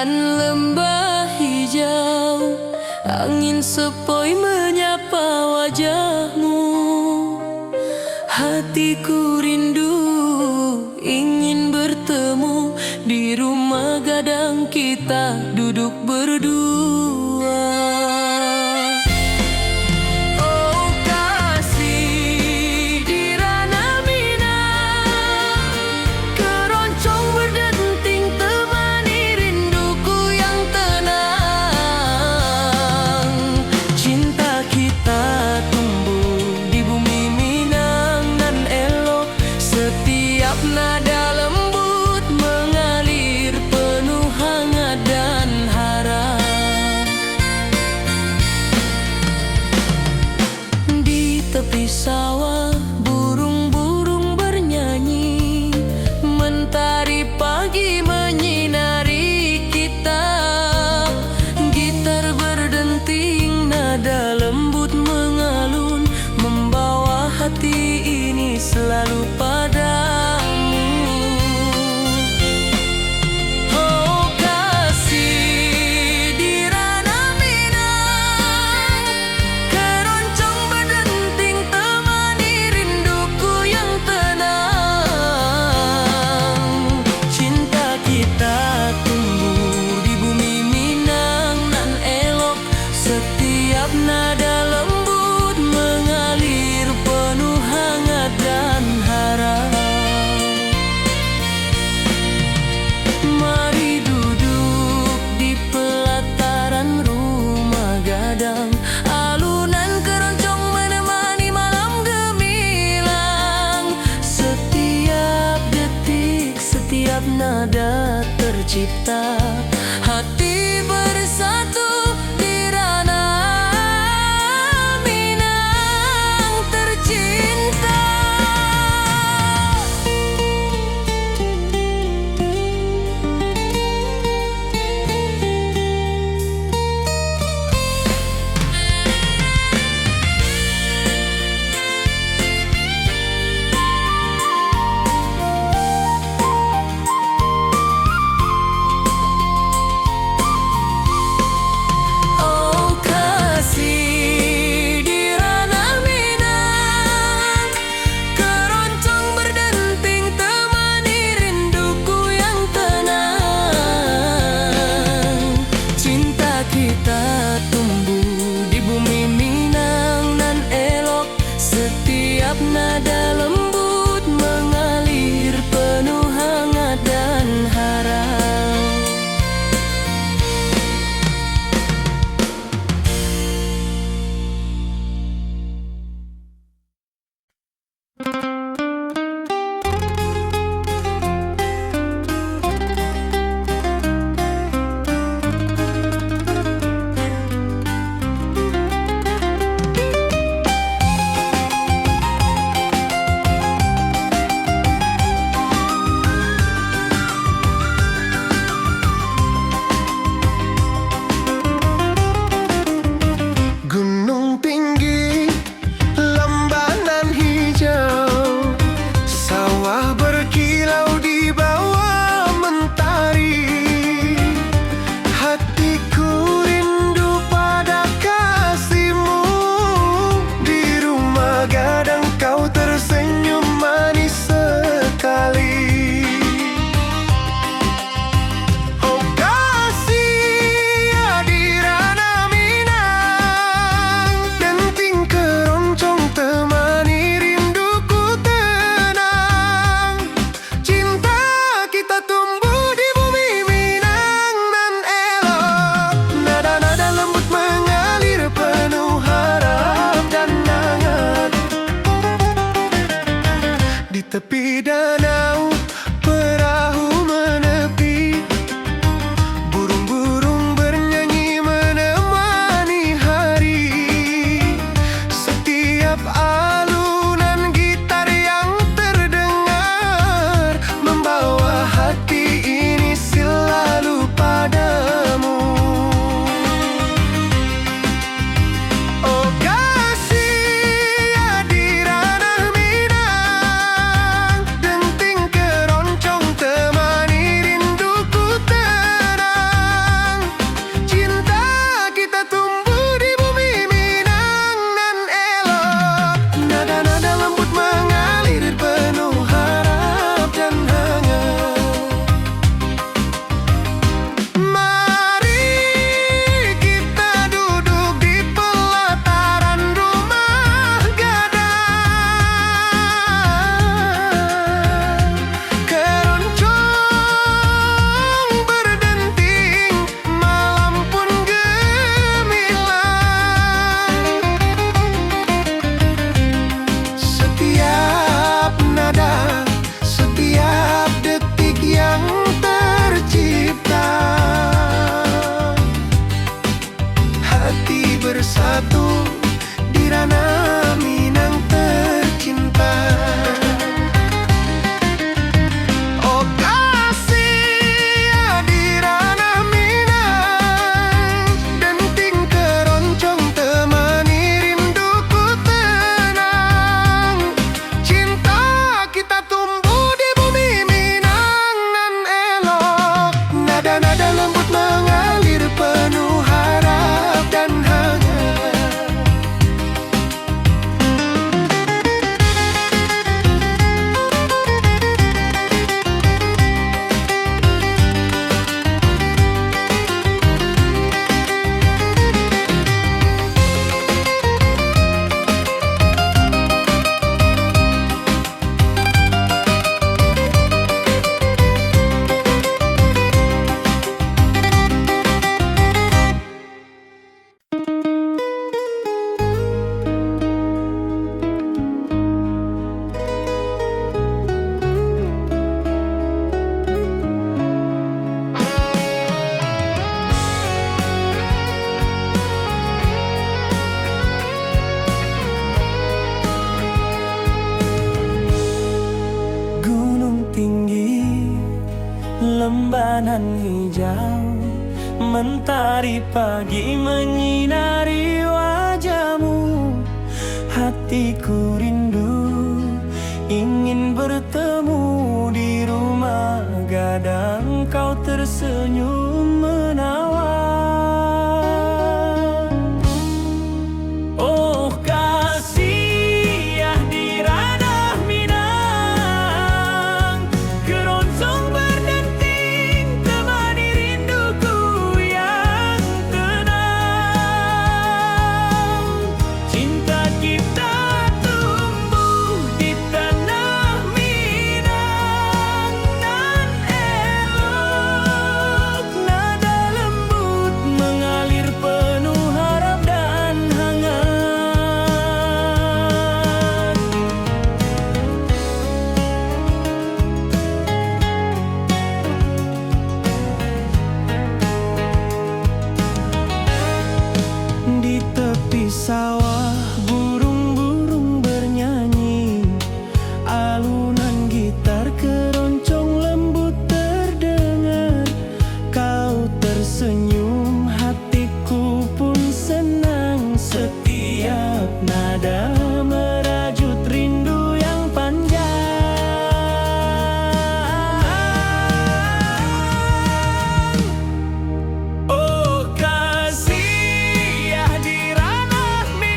Bagaikan lembah hijau, angin sepoi menyapa wajahmu. Hatiku rindu ingin bertemu di rumah gadang kita duduk berdua. Oh kasih di ranah Minang, keroncong berdenting temani rinduku yang tenang. Cinta kita tumbuh di bumi Minang nan elok, setiap nada lembut mengalir penuh hangat dan harap. Di tepi sawah burung-burung bernyanyi, mentari pagi menyinari kita. Gitar berdenting, nada lembut mengalun, membawa hati ini selalu padamu. Oh kasih di ranah Minang, keroncong berdenting temani rinduku yang tenang. Cinta kita tumbuh di bumi Minang nan elok, setiap nada lembut mengalir penuh hangat dan harap. Mari duduk di pelataran rumah gadang, alunan keroncong menemani malam gemilang. Setiap detik, setiap nada tercipta, hati bersatu di ranah Minang tercinta. Mentari pagi menyinari wajahmu. Hatiku rindu ingin bertemu di rumah gadang. Kau tersenyum menawan. Oh kasih ya di ranah Minang, keroncong berdenting temani rinduku yang tenang. Cinta kita tumbuh di tanah Minang nan elok. Nada lembut mengalir penuh harap dan hangat. Di tepi sawah burung-burung bernyanyi, alunan gitar keroncong lembut terdengar. Kau tersenyum, hatiku pun senang. Setiap nada merajut rindu yang panjang. Oh kasih ya di ranah Minang,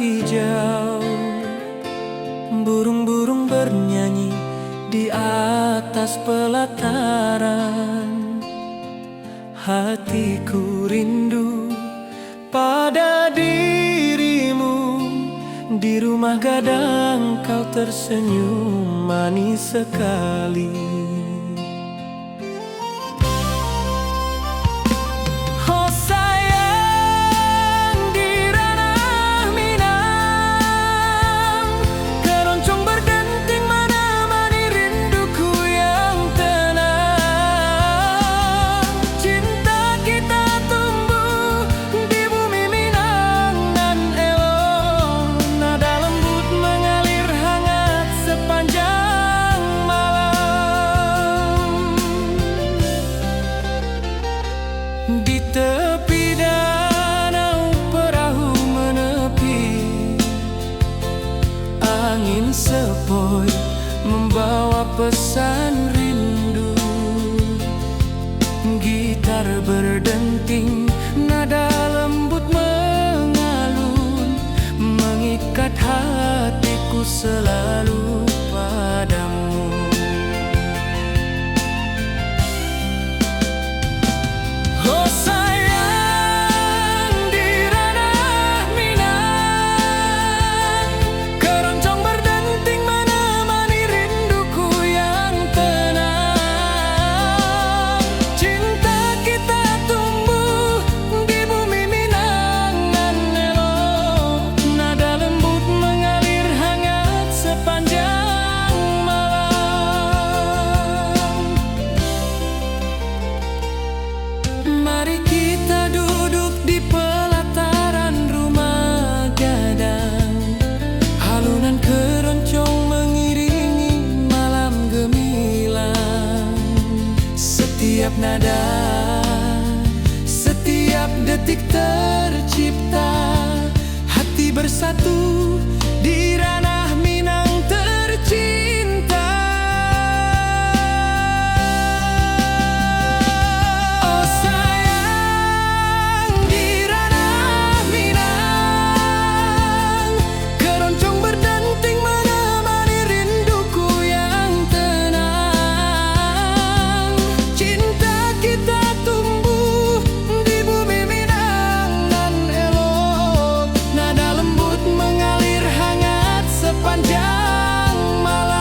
hijau. Burung-burung bernyanyi di atas pelataran. Hatiku rindu pada dirimu. Di rumah gadang kau tersenyum manis sekali. Oh sayang, di ranah Minang, keroncong berdenting menemani rinduku yang tenang. Cinta kita tumbuh di bumi Minang nan elok. Nada lembut mengalir hangat sepanjang malam. Di tepi danau perahu menepi, angin sepoi membawa pesan rindu. Gitar berdenting, nada lembut mengalun, mengikat hatiku selalu padamu. Oh sayang, di ranah Minang, keroncong berdenting menemani rinduku yang tenang. Cinta kita tumbuh di bumi Minang nan elok. Nada lembut mengalir hangat sepanjang malam. Mari kita duduk di pelataran rumah gadang. Alunan keroncong mengiringi malam gemilang. Setiap nada, setiap detik tercipta. Hati bersatu di ranah Minang tercinta. Oh sayang, di ranah Minang, keroncong berdenting menemani rinduku yang tenang. Cinta kita tumbuh di bumi Minang nan elok. Nada lembut mengalir hangat sepanjang malam.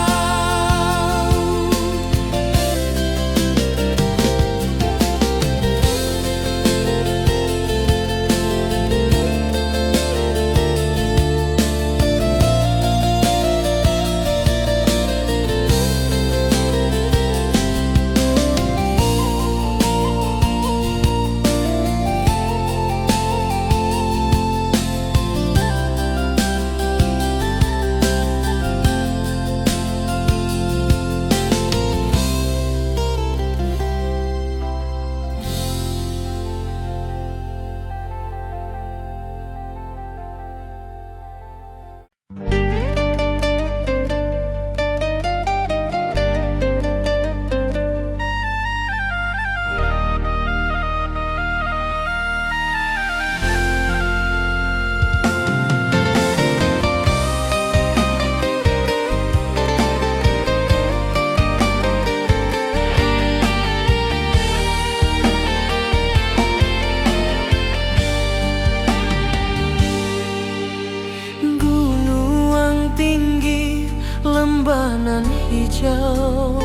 Gunung tinggi, lembah nan hijau.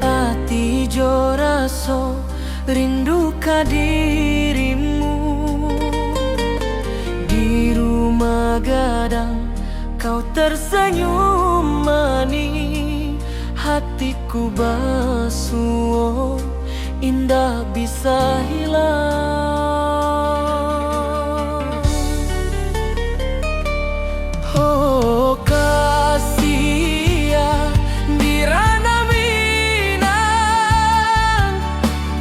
Ati jo raso rindu ka dirimu. Di rumah gadang kau tersenyum manis. Hatiku basuh, indah bisa hilang. Oh kasih ya, di ranah Minang,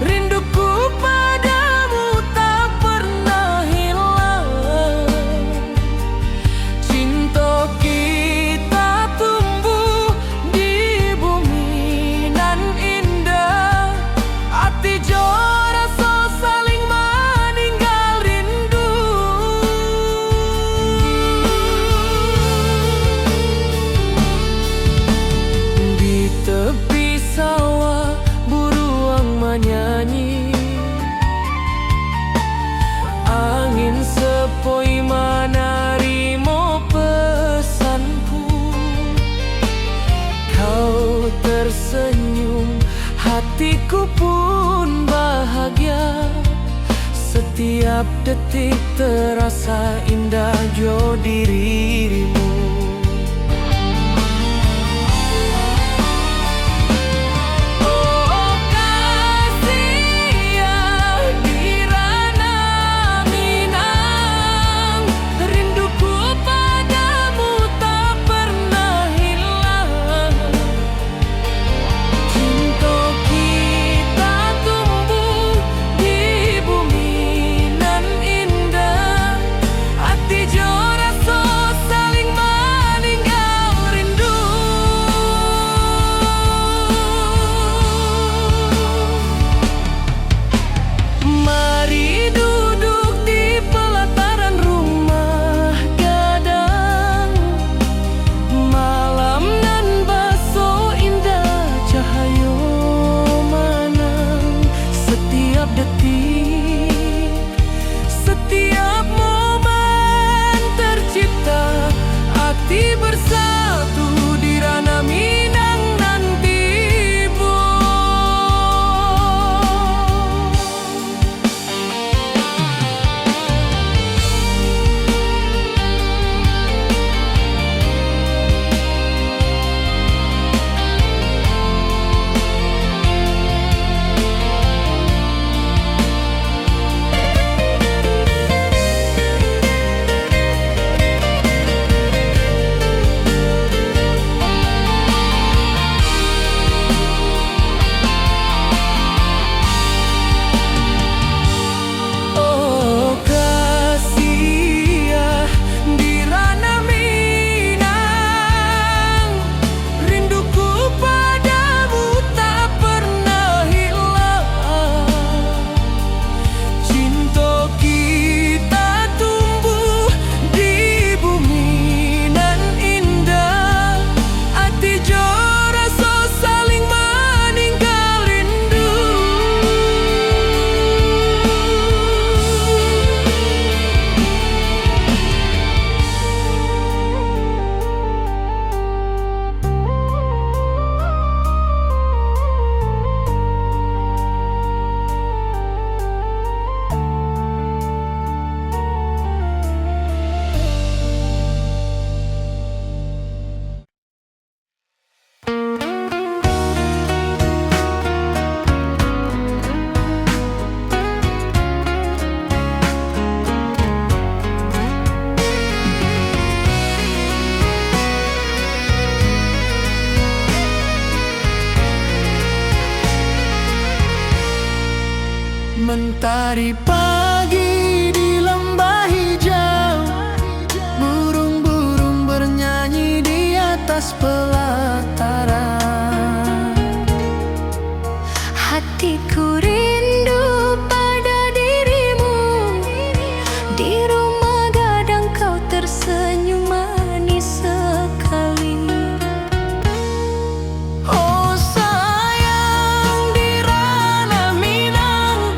rinduku padamu tak pernah hilang. Cinta kita tumbuh di bumi nan indah. Hati jo rasa saling tersenyum, hatiku pun bahagia. Setiap detik terasa indah jo dirimu. Oh kasih ya di ranah Minang, rinduku padamu tak pernah hilang. Cinta kita tumbuh di bumi nan indah, hati jo rasa saling meninggal rindu. Mari duduk di pelataran rumah gadang, malam nan baso indah cahayo manang. Setiap detik, setiap momen tercipta, hati bersatu di ranah Minang nan tibo. Oh kasih ya di ranah Minang, rinduku padamu tak pernah hilang. Cinta kita tumbuh di bumi nan indah, hati jo rasa saling meninggal rindu. Mentari pagi di lembah hijau, burung-burung bernyanyi di atas pelataran. Hatiku rindu pada dirimu, di rumah gadang kau tersenyum manis sekali. Oh sayang di ranah Minang,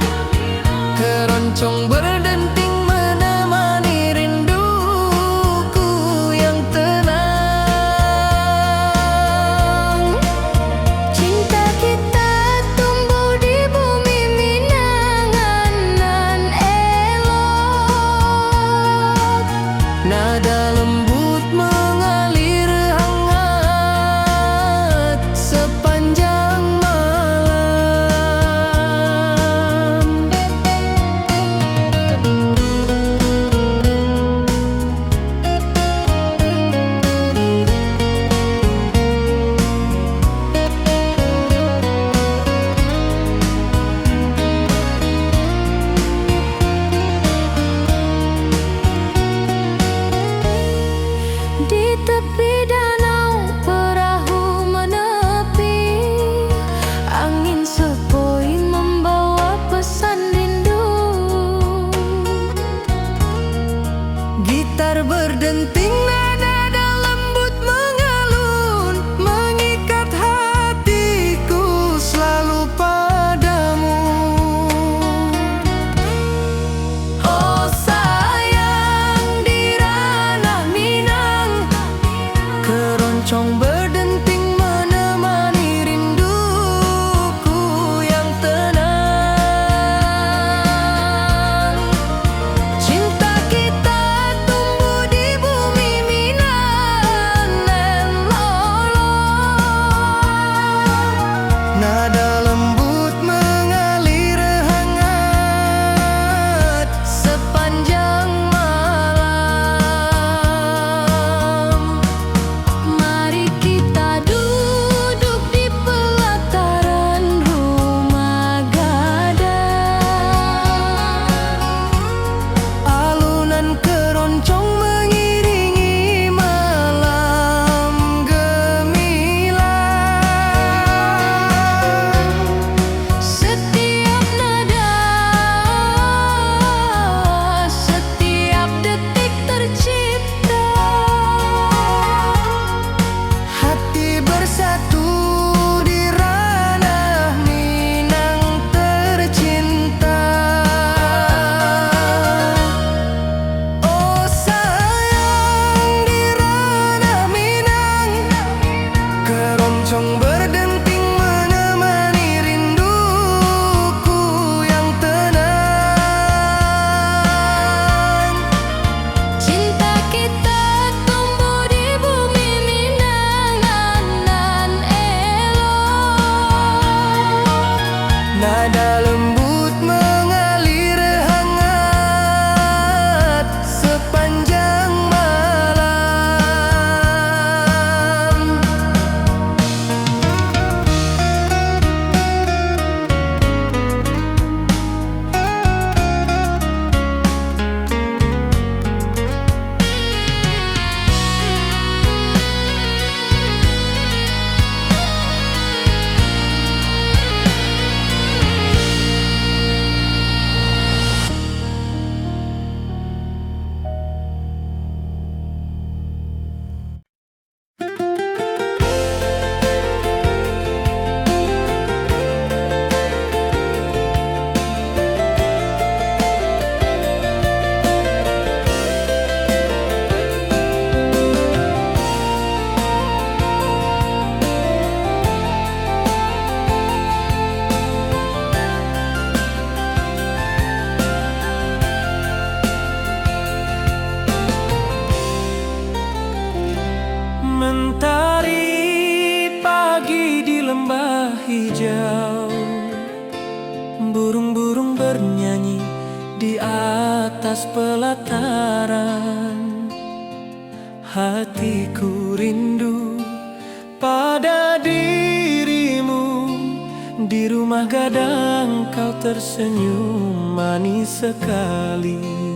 keroncong berdenting menemani rinduku yang tenang. Cinta kita tumbuh di bumi Minang nan elok. Nada lembut mengalir hangat sepanjang malam. Mentari pagi di lembah hijau, burung-burung bernyanyi di atas pelataran. Hatiku rindu pada dirimu, di rumah gadang kau tersenyum manis sekali.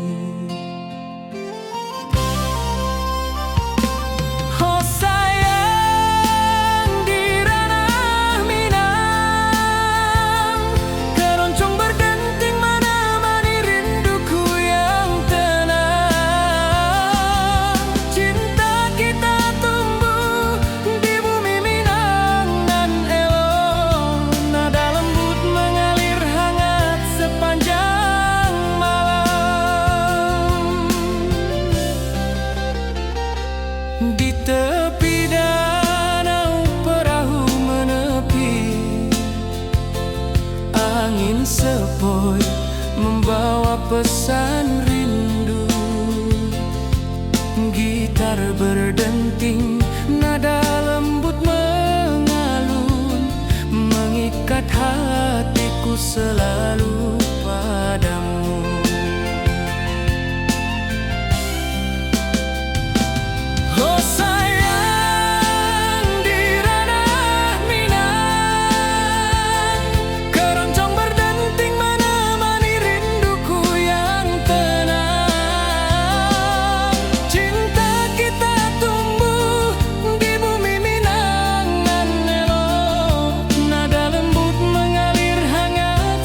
Di tepi danau perahu menepi, angin sepoi membawa pesan rindu. Gitar berdenting, nada lembut mengalun, mengikat hatiku selalu padamu. Oh sayang, di ranah Minang, keroncong berdenting menemani rinduku yang tenang. Cinta kita tumbuh di bumi Minang nan elok, nada lembut mengalir hangat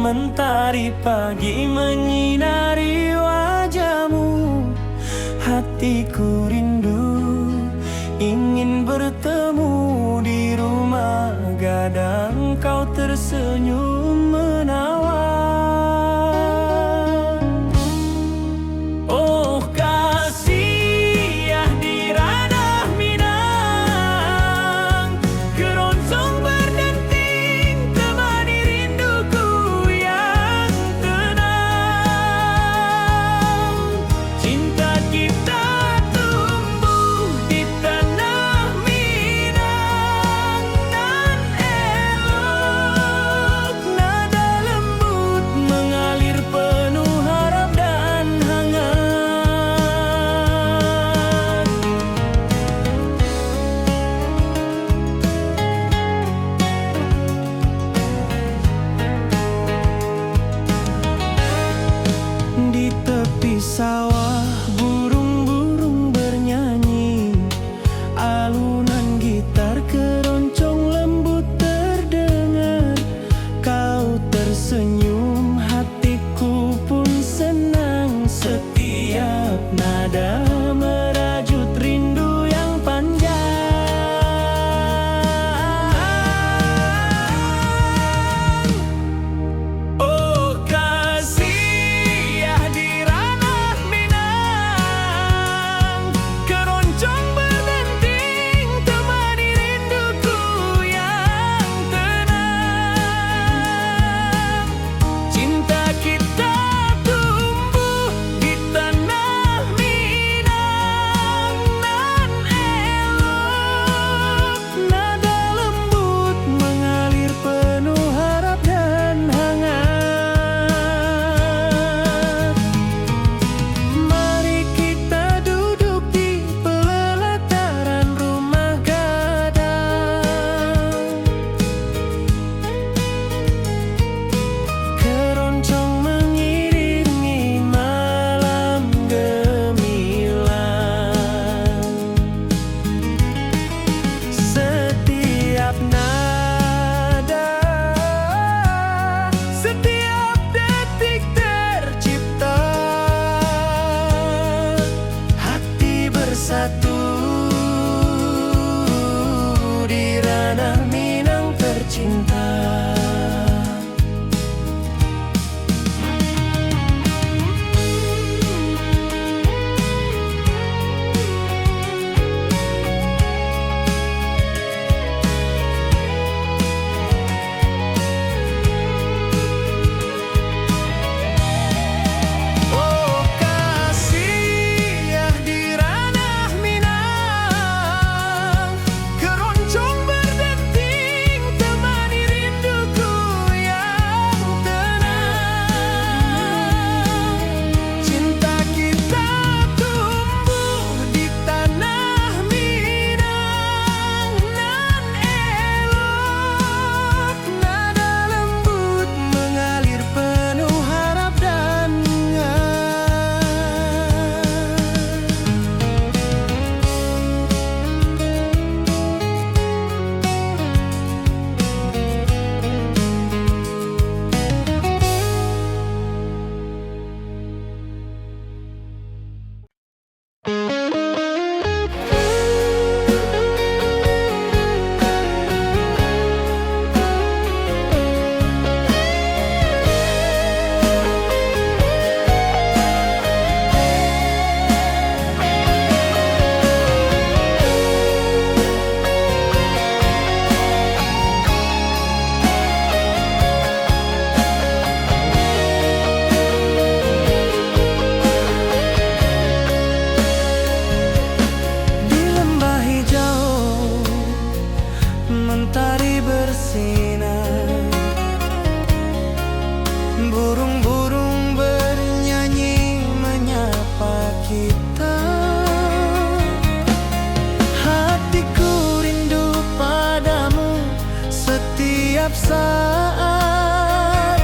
Mentari pagi menyinari wajahmu. Hatiku rindu ingin bertemu di rumah gadang. Kau tersenyum menawan. Oh kasih ya di ranah Minang, keroncong berdenting temani rinduku yang tenang. Cinta kita tumbuh di tanah Minang nan elok. Nada lembut mengalir penuh harap dan hangat. Di tepi sawah burung-burung bernyanyi, alunan gitar keroncong lembut terdengar. Kau tersenyum, hatiku pun senang. Setiap nada merajut rindu yang panjang. Oh kasih ya di ranah Minang, keroncong berdenting temani rinduku yang tenang. Cinta kita tumbuh di tanah Minang nan elok. Nada lembut mengalir penuh harap dan hangat. Mari kita duduk di pelataran rumah gadang. Keroncong mengiringi malam gemilang. Setiap nada, setiap detik tercipta. Hati bersatu di ranah Minang tercinta. Oh kasih ya di ranah Minang, keroncong berdenting temani rinduku yang tenang. Cinta kita tumbuh di tanah Minang nan elok. Nada lembut mengalir penuh harap dan di lembah hijau mentari bersinar. Burung-burung bernyanyi menyapa kita. Hatiku rindu padamu setiap saat.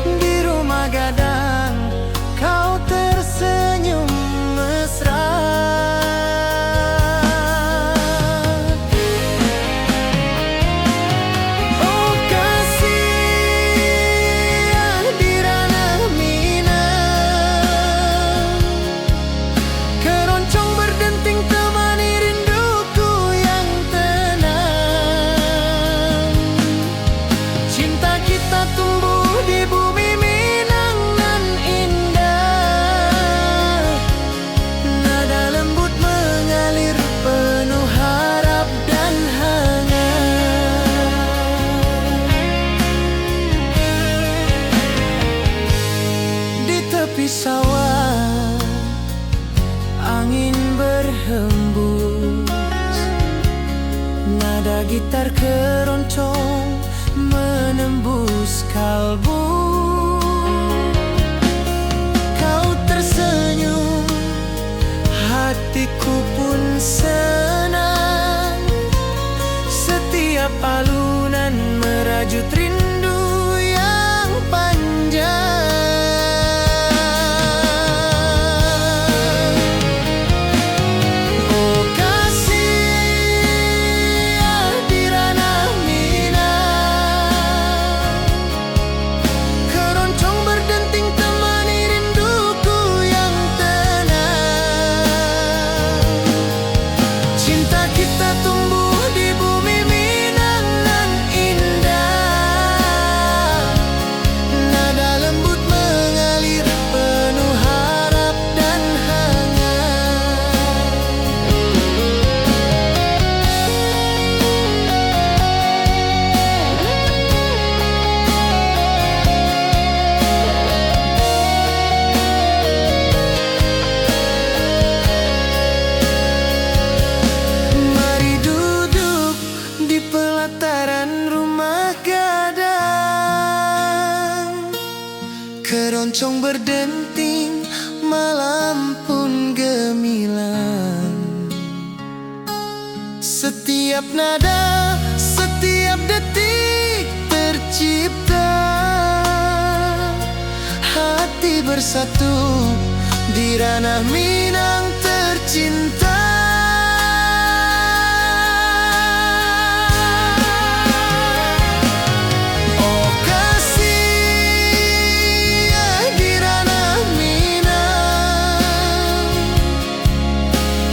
Di rumah gadang kau tersenyum mesra. Oh kasih di sawah, angin berhembus, nada gitar keroncong menembus kalbu. Kau tersenyum, hatiku pun senang. Setiap alunan merajut rindu yang panjang. Oh kasih di ranah Minang, keroncong berdenting temani rinduku yang tenang. Cinta kita tumbuh di bumi Minang nan indah, nada lembut mengalir penuh harap dan hangat. Mari duduk di pelataran rumah gadang, keroncong berdenting, malam pun gemilang. Setiap nada, setiap detik tercipta, hati bersatu di ranah Minang tercinta. Oh kasih di ranah Minang,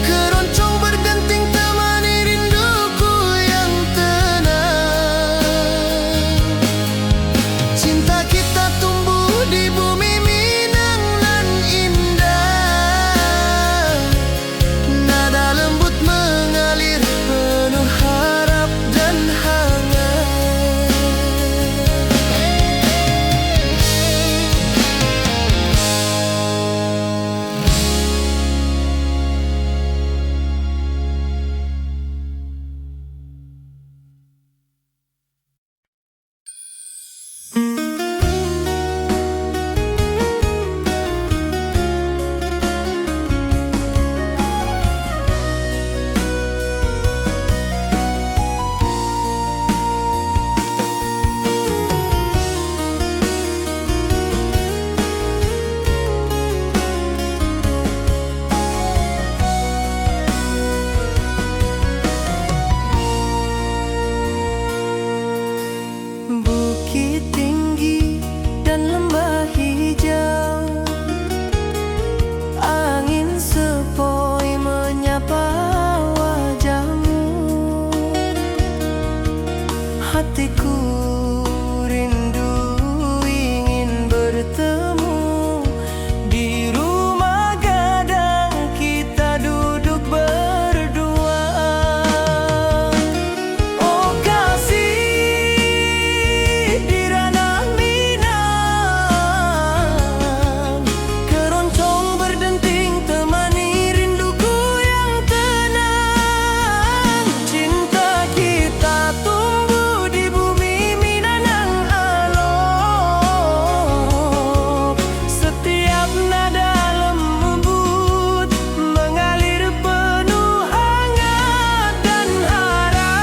keroncong berdenting temani rinduku yang tenang. Cinta kita tumbuh di bumi Minang nan indah, nada lembut mengalir penuh harap dan hangat. Bukit tinggi dan lembah hijau, angin sepoi menyapa wajahmu. Hatiku rindu ingin bertemu di rumah gadang, kita duduk berdua. Oh kasih di ranah Minang, keroncong berdenting temani rinduku yang tenang. Cinta kita tumbuh di bumi Minang yang alok, setiap nada lembut mengalir penuh hangat dan harap.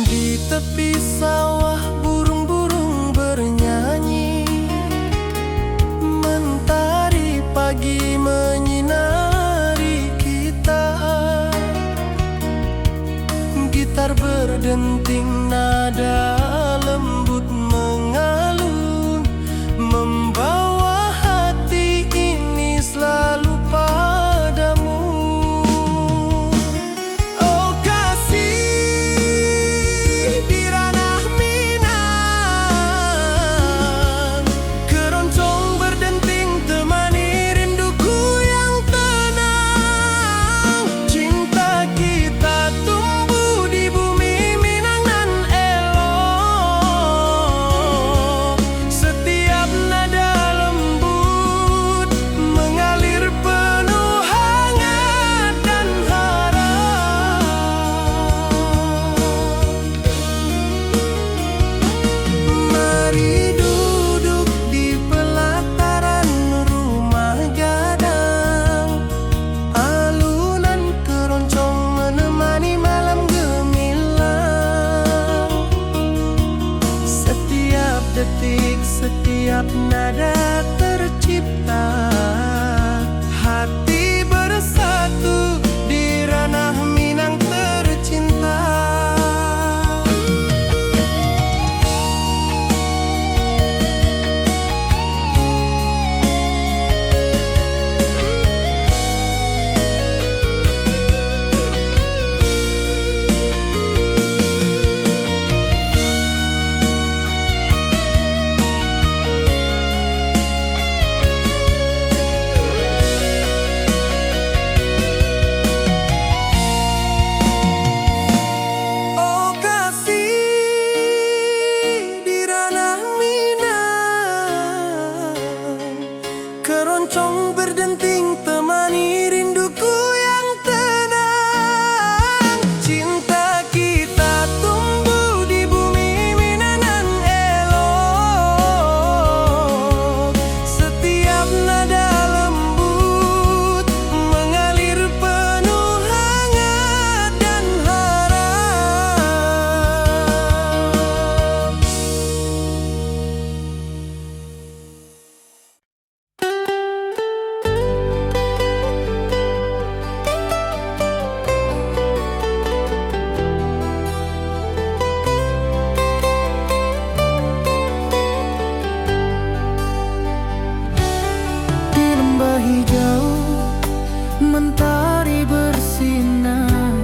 Di tepi sawah burung-burung bernyanyi, mentari pagi menyinari kita. Gitar berdenting, nada lembut mengalun, membawa hati ini selalu padamu. Oh kasih di ranah Minang, keroncong berdenting temani rinduku yang tenang. Cinta kita tumbuh di bumi Minang nan elok, setiap nada tercipta. Hati bersatu di ranah Minang tercinta. Oh kasih di ranah Minang, keroncong berdenting temani rinduku yang tenang. Cinta kita tumbuh di bumi Minang elok. Setiap nada lembut mengalir penuh hangat dan harap. Di lembah hijau mentari bersinar,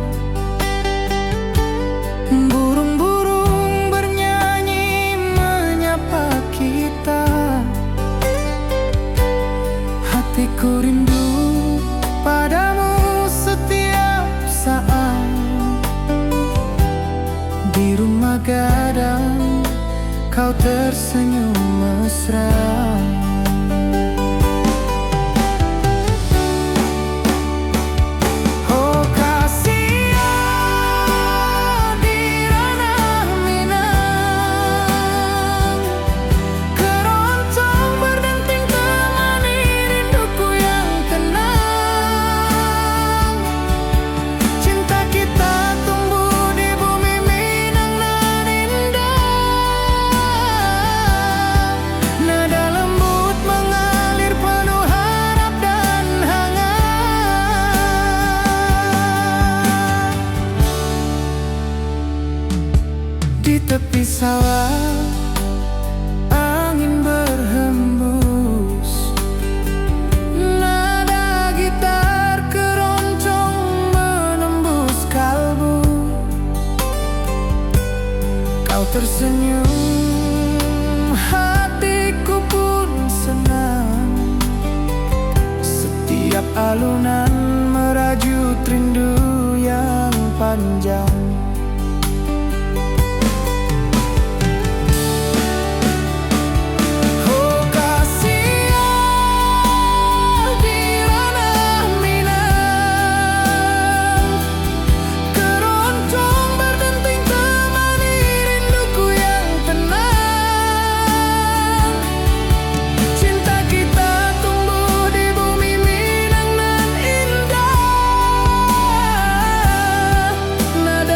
burung-burung bernyanyi menyapa kita. Hatiku rindu padamu setiap saat. Di rumah gadang kau tersenyum mesra. Oh kasih di ranah Minang, keroncong berdenting temani rinduku yang tenang. Cinta kita tumbuh di bumi Minang nan indah. Nada lembut mengalir penuh harap dan hangat. Di tepi sawah angin berhembus, nada gitar keroncong menembus kalbu. Kau tersenyum, hatiku pun senang. Setiap alunan merajut rindu yang panjang. Oh kasih di ranah Minang, keroncong berdenting temani rinduku yang tenang. Cinta kita tumbuh di bumi Minang nan indah. Nada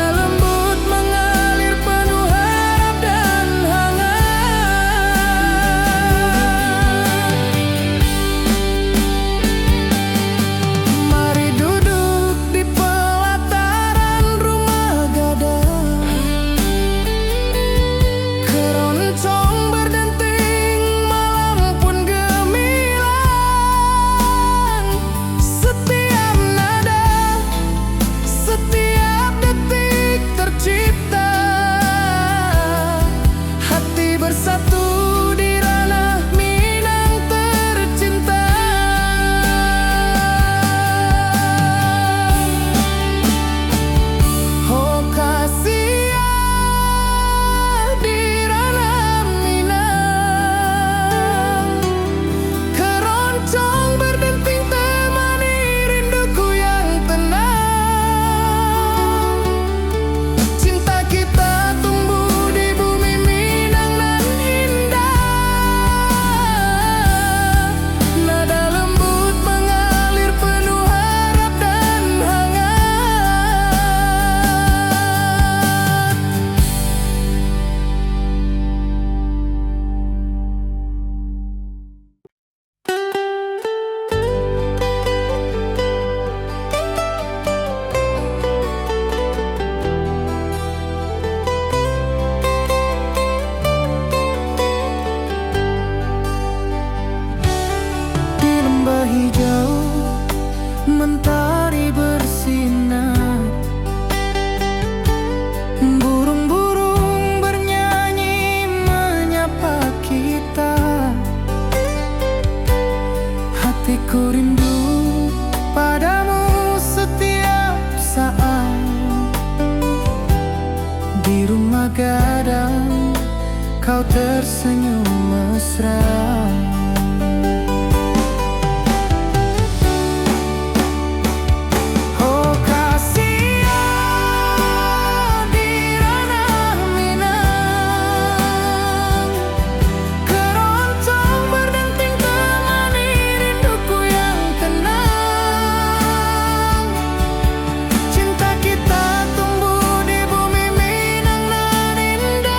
Di rumah gadang kau tersenyum mesra. Oh kasihan di ranah Minang, keroncong berdenting temani rinduku yang tenang. Cinta kita tumbuh di bumi Minang nan indah.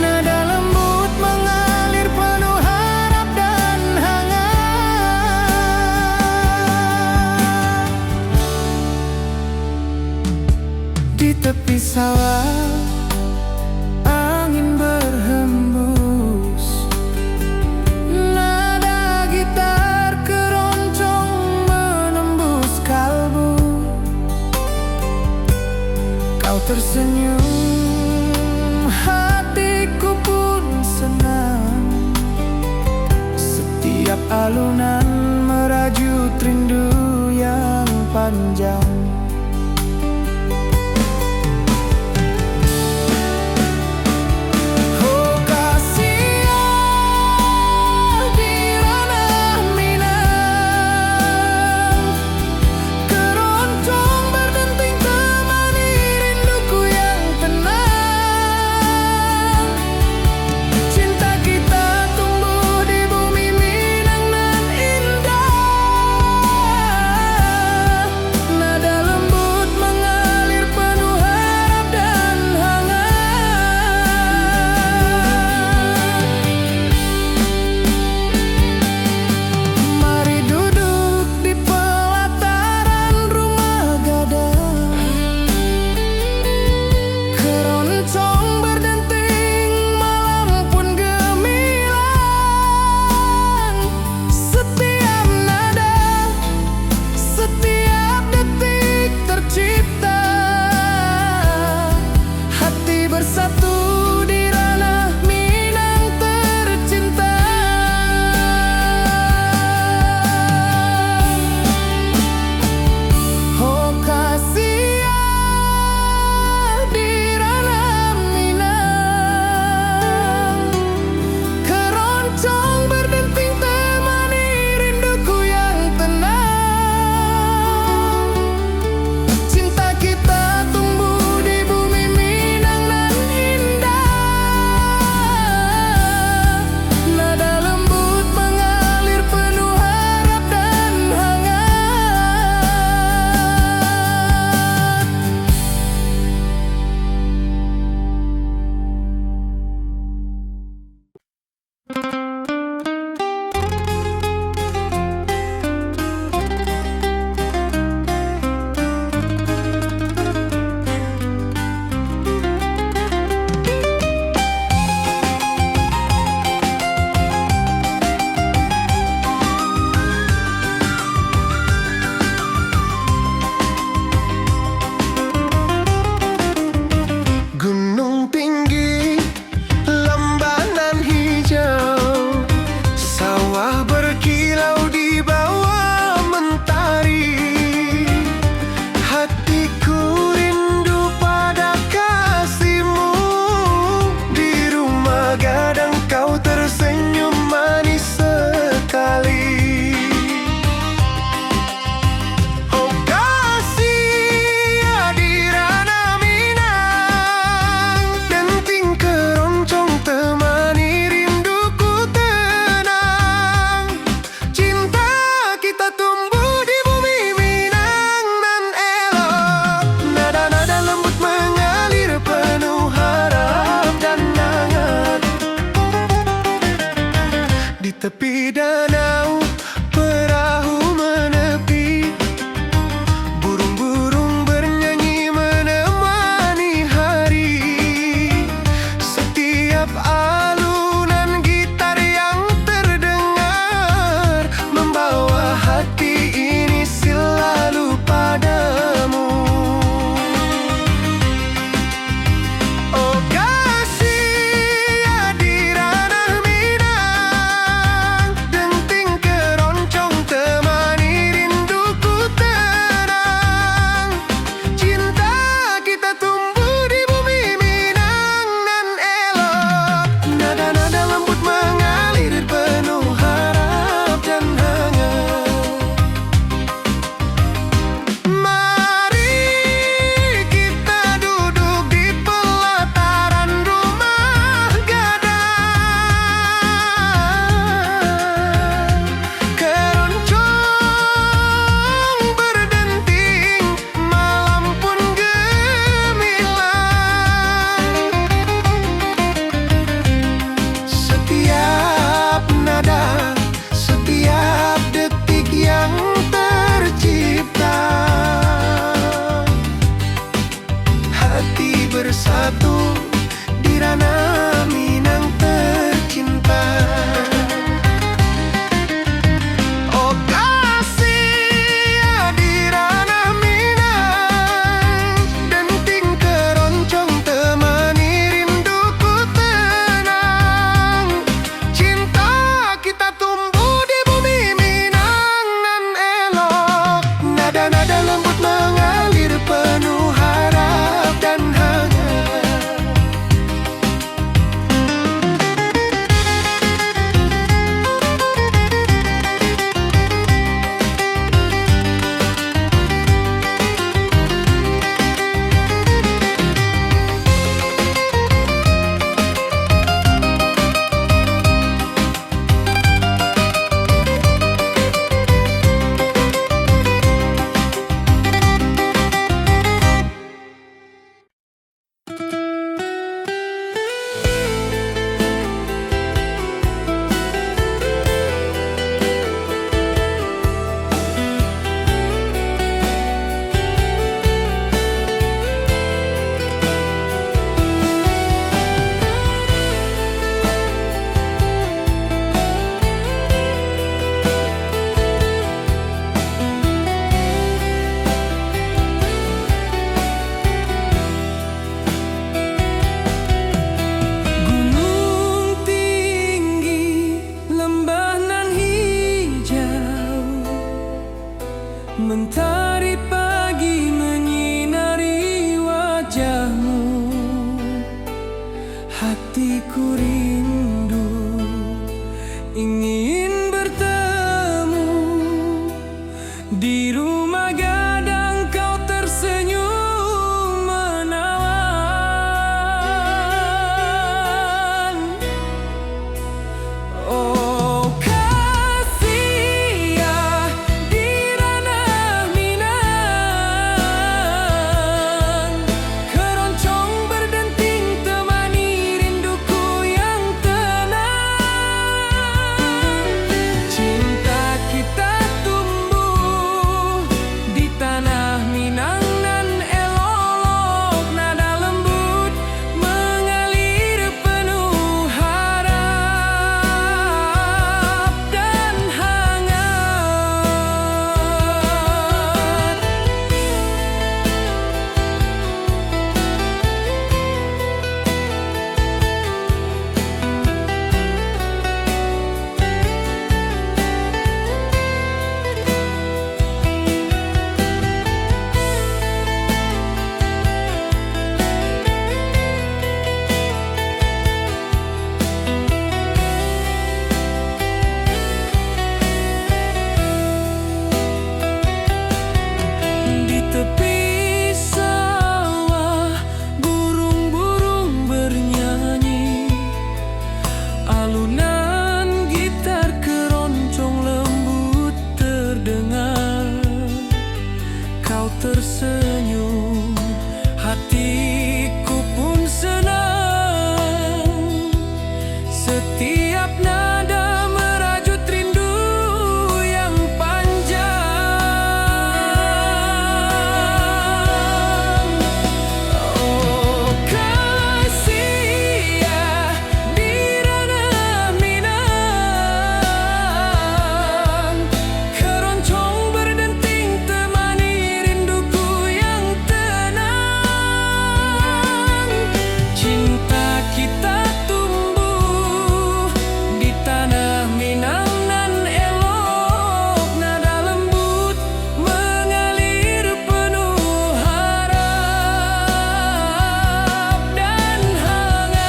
Nada lembut mengalir penuh harap dan hangat. Di tepi sawah angin berhembus, nada gitar keroncong menembus kalbu. Kau tersenyum, hatiku pun senang. Setiap alunan merajut rindu yang panjang. Oh kasihan di ranah Minang, keroncong berdenting temani rinduku yang tenang. Cinta kita tumbuh di bumi Minang nan indah. Nada hatiku rindu, ingin bertemu di rumah gadang. Kau tersenyum menawan. Oh kasih ya di ranah Minang, keroncong berdenting temani rinduku yang tenang. Cinta kita tumbuh di tanah Minang nan elok, nada lembut mengalir penuh harap dan hangat. Di tepi sawah burung-burung bernyanyi, alunan gitar keroncong lembut terdengar. Kau tersenyum, hatiku pun senang. Setiap nada merajut rindu yang panjang. Oh kasih ya di ranah Minang, keroncong berdenting temani rinduku yang tenang. Cinta kita tumbuh di tanah Minang nan elok, nada lembut mengalir penuh harap dan hangat.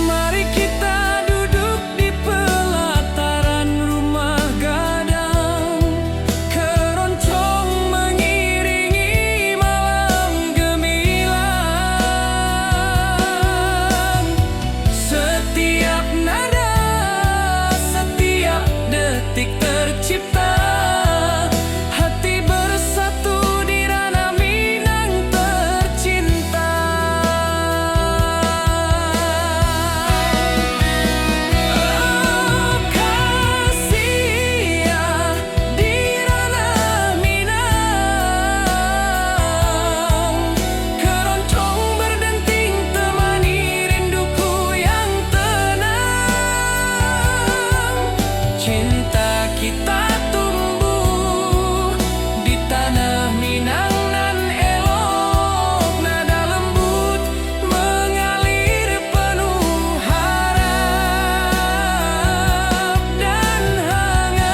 Mari kita duduk di pelataran rumah gadang, keroncong mengiringi malam gemilang. Setiap nada, setiap detik tercipta, hati bersatu di ranah Minang tercinta. Oh kasih ya di ranah Minang, keroncong berdenting temani rinduku yang tenang. Cinta kita tumbuh di tanah Minang nan elok, nada lembut mengalir penuh harap dan hangat.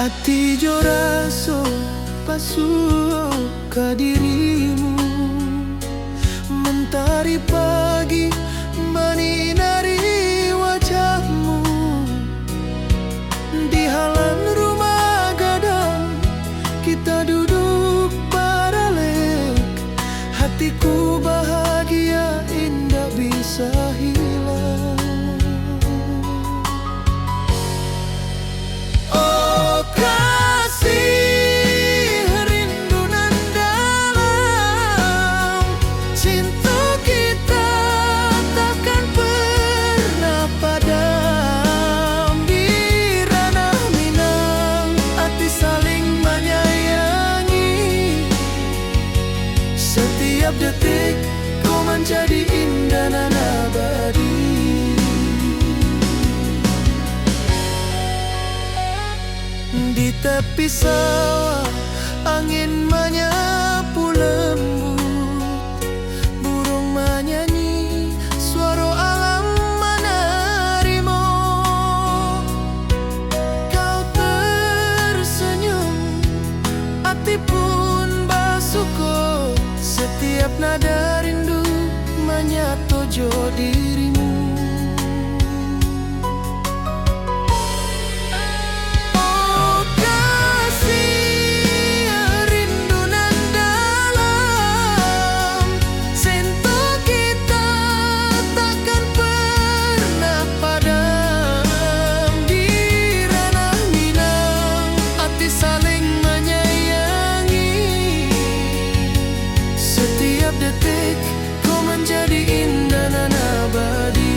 Ati jo raso pasuo ka dirimu, mentari pagi menyinari wajahmu. Di halaman rumah gadang kita duduk paralel, menjadi indah nan abadi. Di tepi sawah angin menyapu lembut, burung menyanyi, suara alam menerimu. Kau tersenyum, hati pun bersyukur, setiap nada rindu menyatu dirimu. Detik kau menjadi indah nan abadi.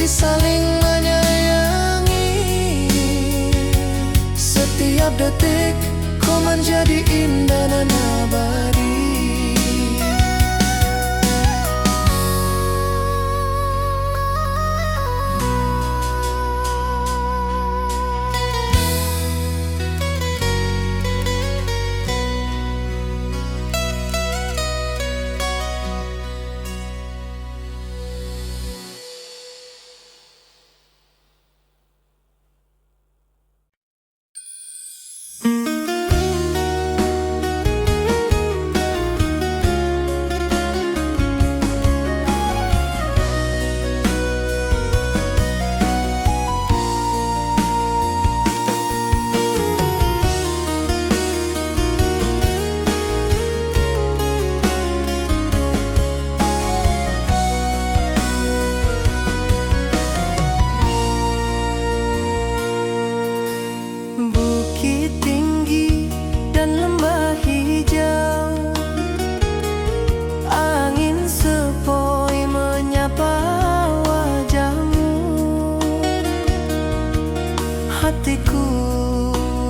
Saling menyayangi, setiap detik kau menjadi indah dan abadi. Hatiku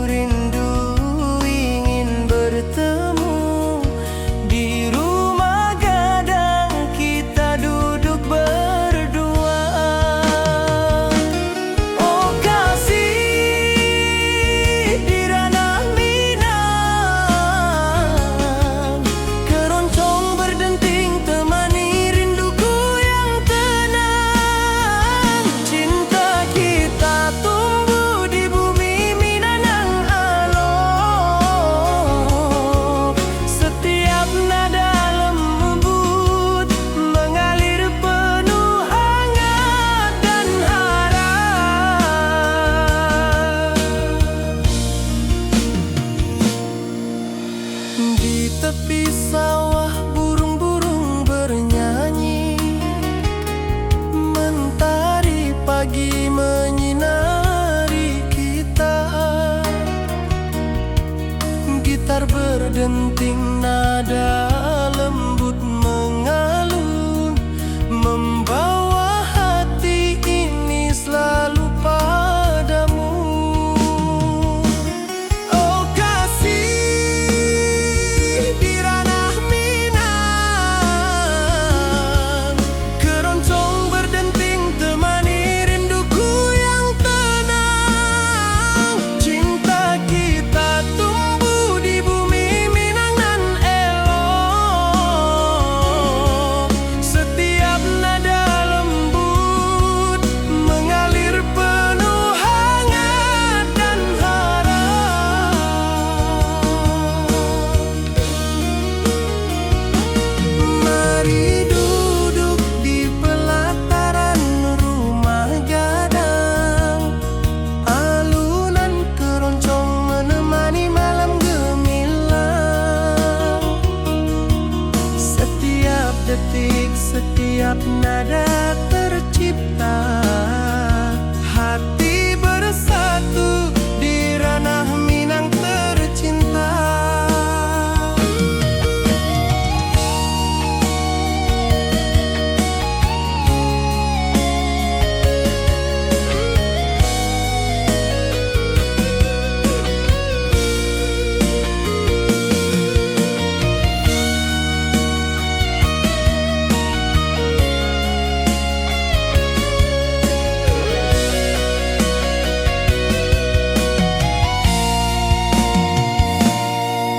rindu ingin bertemu di rumah gadang, kita duduk berdua. Oh kasih di ranah Minang, keroncong berdenting temani rinduku yang tenang. Cinta kita tumbuh di bumi Minang alok, setiap nada lembut mengalir penuh hangat dan harap. Di tepi sawah burung-burung bernyanyi, mentari pagi menyinari kita. Gitar berdenting, nada lembut mengalun, membawa hati ini selalu padamu. Oh kasih di ranah Minang, keroncong nada tercipta, hati bersatu di ranah Minang tercinta.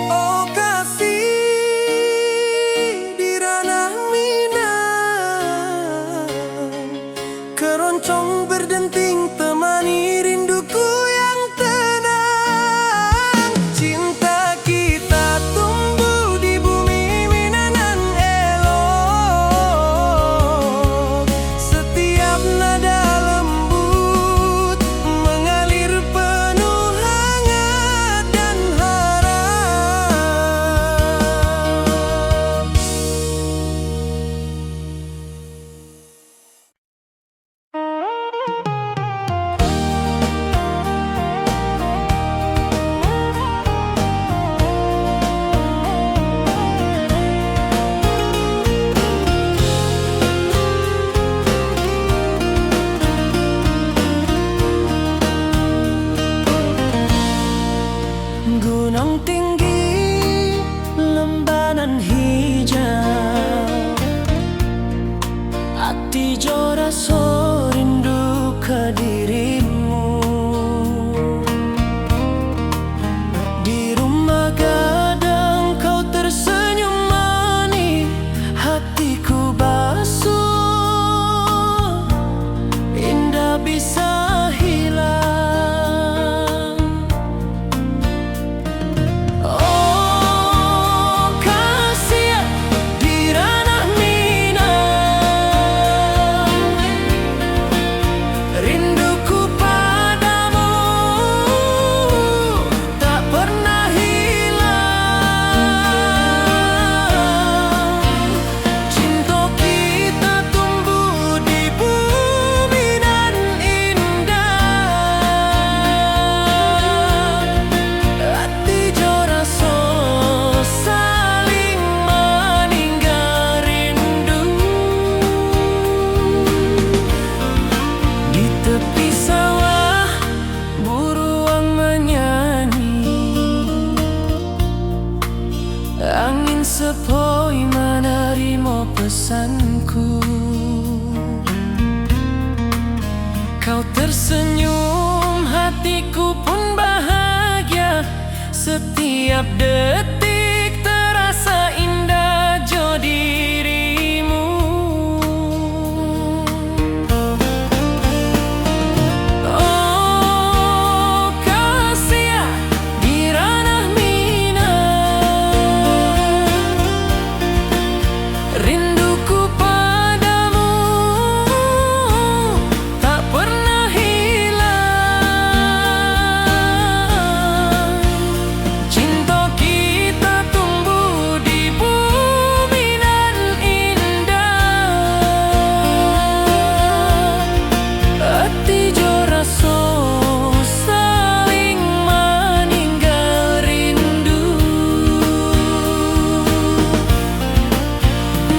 Oh kasih di ranah Minang, keroncong berdenting temani rinduku yang tenang. Cinta kita tumbuh di bumi Minangan elok, setiap nada lembut mengalir penuh hangat dan harap. Gunung tinggi, lembanan hijau, hati jora so rindu ke dirimu. Di rumah gadang kau tersenyum manis, hatiku basuh, indah bisa hilang. Oh kasih di ranah Minang, rinduku padamu tak pernah hilang. Cinta kita tumbuh di bumi nan indah, hati jora so saling meninggal rindu. Di tepi sawah buruang menyanyi, angin sepoi menerima pesanku. Kau tersenyum, hatiku pun bahagia. Setiap detik terasa indah jo dirimu. Oh kasih di ranah Minang, rinduku padamu tak pernah hilang. Cinta kita tumbuh di bumi nan indah, hati jora so saling meninggal rindu.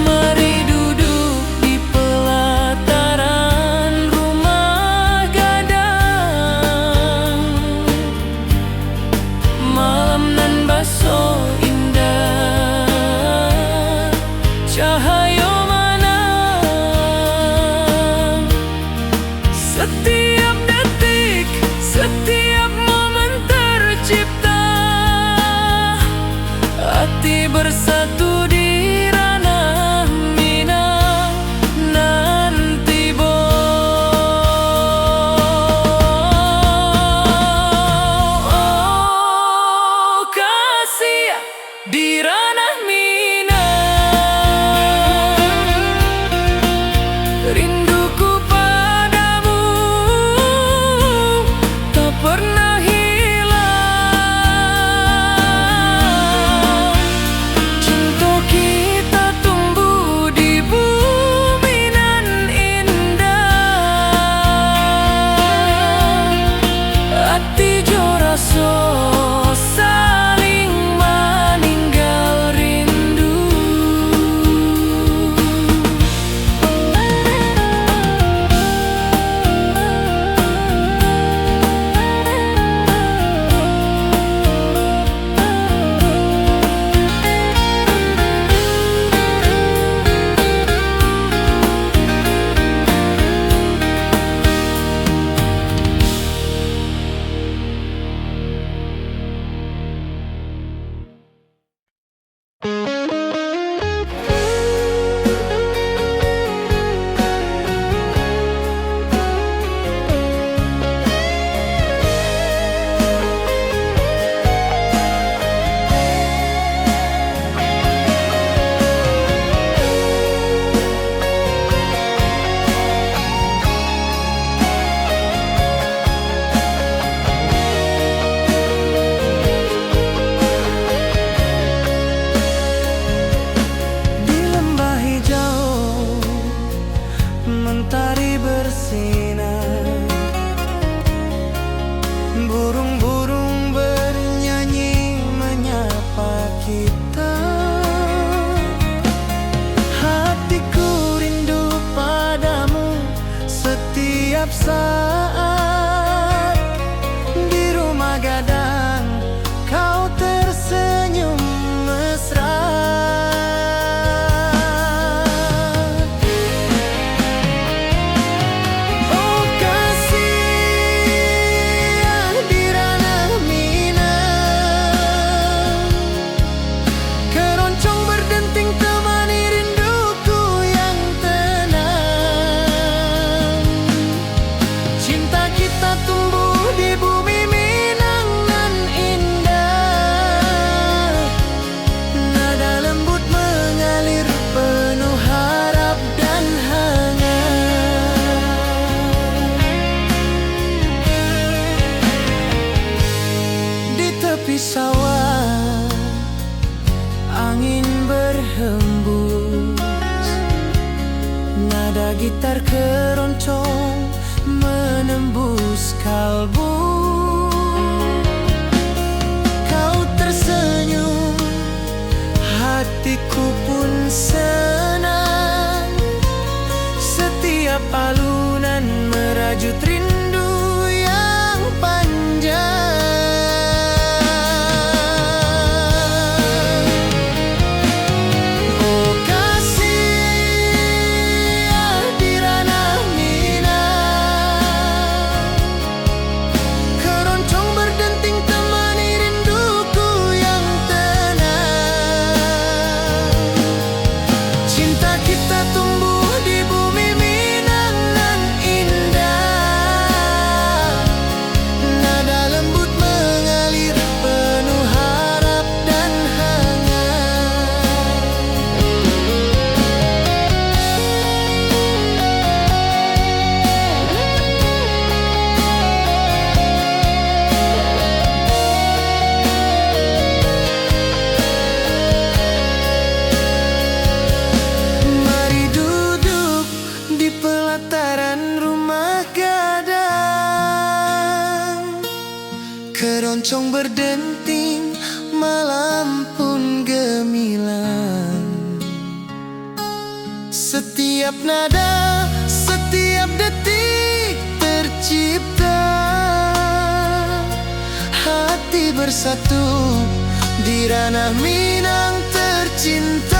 Mari duduk di pelataran rumah gadang, malam nan baso indah, cahaya menang. Setiap detik, setiap momen tercipta, hati bersatu di ranah Minang nanti bo. Oh kasih di ranah Minang, rinduku padamu tak pernah hilang. Cinta kita tumbuh di bumi nan gitar keroncong menembus kalbu. Kau tersenyum, hatiku pun senang. Setiap alunan merajut rindu yang panjang. Oh kasih di ranah Minang, keroncong berdenting temani rinduku yang tenang. Cinta kita tumbuh di bumi Minang nan indah. Nada lembut mengalir penuh harap dan hangat. Mari duduk di pelataran rumah gadang. Keroncong berdenting, malam pun gemilang. Setiap nada, setiap detik tercipta. Hati bersatu di ranah Minang tercinta.